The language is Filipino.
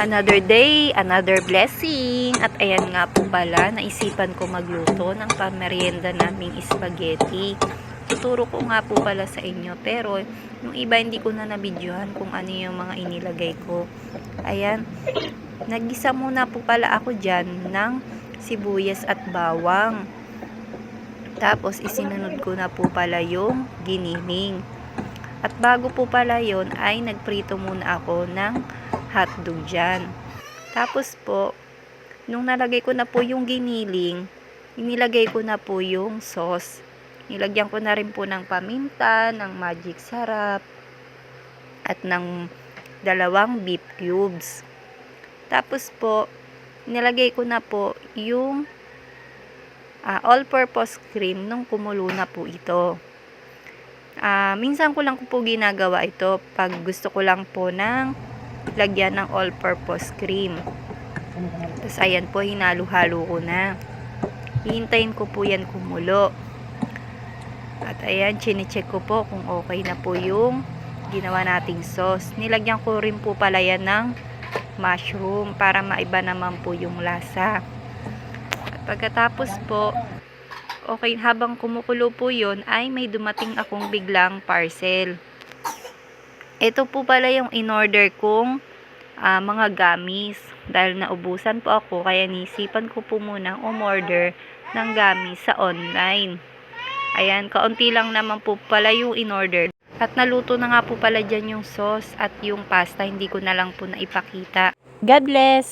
Another day, another blessing. At ayan nga po pala, naisipan ko magluto ng pamerienda naming spaghetti. Tuturo ko nga po pala sa inyo, pero yung iba hindi ko na nabidyohan kung ano yung mga inilagay ko. Ayan, naggisa muna po pala ako dyan ng sibuyas at bawang. Tapos isinunod ko na po pala yung giniling. At bago po pala yon ay nagprito muna ako ng hotdog dyan. Tapos po, nung nalagay ko na po yung giniling, inilagay ko na po yung sauce. Nilagyan ko na rin po ng paminta, ng magic sarap, at ng 2 beef cubes. Tapos po, nilagay ko na po yung all-purpose cream nung kumulo na po ito. Minsan ko lang po ginagawa ito pag gusto ko lang po ng lagyan ng all-purpose cream. Tapos ayan po, hinalo-halo ko na. Hihintayin ko po yan kumulo. At ayan, chine-check ko po kung okay na po yung ginawa nating sauce. Nilagyan ko rin po pala yan ng mushroom para maiba naman po yung lasa. At pagkatapos po, okay, habang kumukulo po yun, ay may dumating akong biglang parcel. Ito po pala yung in-order kong mga gamis. Dahil naubusan po ako, kaya nisipan ko po muna umorder ng gamis sa online. Ayan, kaunti lang naman po pala yung in-order. At naluto na nga po pala dyan yung sauce at yung pasta. Hindi ko na lang po naipakita. God bless!